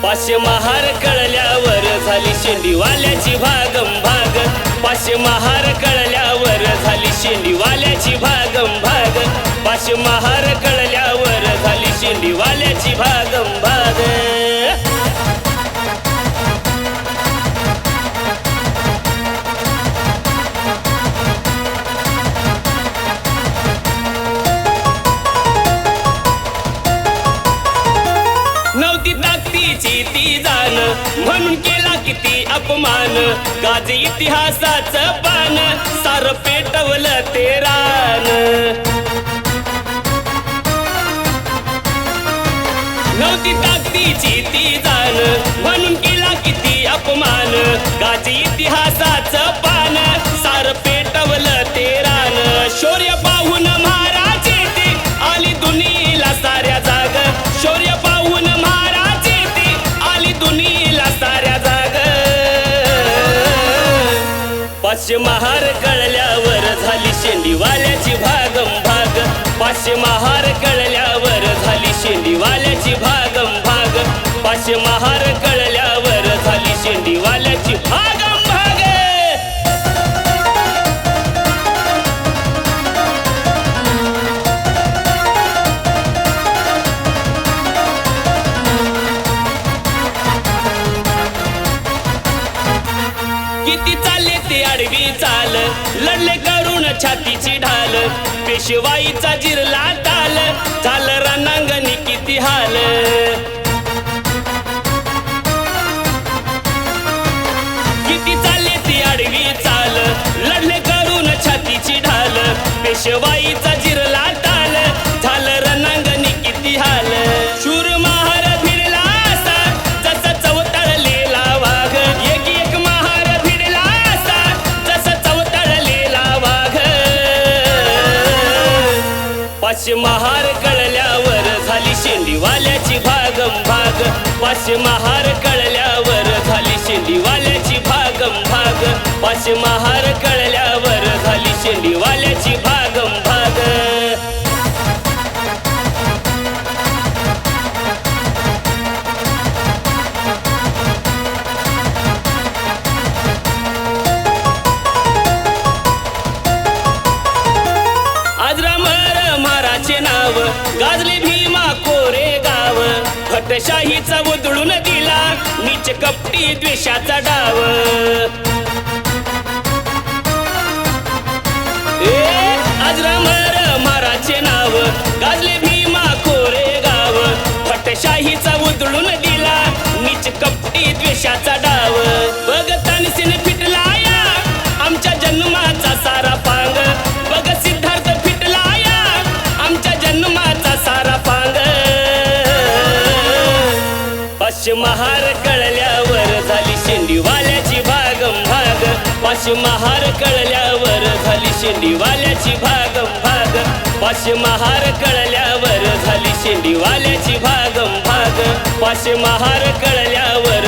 पाचशे महार कळल्यावर झाली शेंडीवाल्याची भागम भाग. पाचशे महार कळल्यावर झाली शेंडीवाल्याची भागम भाग. पाचशे महार कळल्यावर झाली शेंडीवाल्याची भागम भाग. नव्हती ताकदीची ती जाण म्हणून केला किती अपमान. गाजे इतिहासाचं पान सार पेटवलं ते रान. नव्हती ताकदीची ती जाण म्हणून केला किती अपमान. गाजे इतिहासाचं पान सार पेटवलं ते रान. शौर्य पाहून महाराज ते आली दुनियेला साऱ्या जाग. शौर्य पाहून महाराज ते आली दुनियेला साऱ्या जाग. पाचशे महार कळल्यावर झाली शेंडीवाल्याची भागम भाग. पाचशे महार कळल्यावर झाली शेंडीवाल्याची भागम भाग. पाचशे महार कळल्यावर झाली शेंडीवाल्याची भागम भाग. किती चालले ते आडवी चाल लढले करून छातीची ढाल. पेशवाईचा जिरला ताल झालं रणांगणी किती हाल. किती चालले ते आडवी चाल लढले करून छातीची ढाल. पेशवाईचा जिरला ताल झालं रणांगणी किती हाल. शूर महार भिडला असा जसा चवतळलेला वाघ. एक एक महार भिडला असा जसा चवतळलेला वाघ. पाचशे महार कळल्यावर झाली शेंडीवाल्याची भागम भाग. पाचशे महार कळल्यावर झाली शेंडीवाल्याची भागम भाग. पाचशे महार कळल्यावर झाली शेंडीवाल्याची भागम भाग. नाव गाजले भीमा कोरेगाव. फटशाहीचा उधळून दिला नीच कपटी द्वेषाचा डाव. अजरामर माराचे नाव गाजले भीमा कोरेगाव. फटशाहीचा उधळून दिला नीच कपटी द्वेषाचा डाव. बघतानी सिने फिटला या आमच्या जन्माचा सारा पांग. बघ सिद्धार्थ फिटला या आमच्या जन्माचा सारा पांग. पाचशे महार कळल्यावर झाली शेंडीवाल्याची भागम भाग. पाचशे महार कळल्यावर झाली शेंडीवाल्याची भागम भाग. पाचशे महार कळल्यावर झाली शेंडीवाल्याची भागम भाग. पाचशे महार कळल्यावर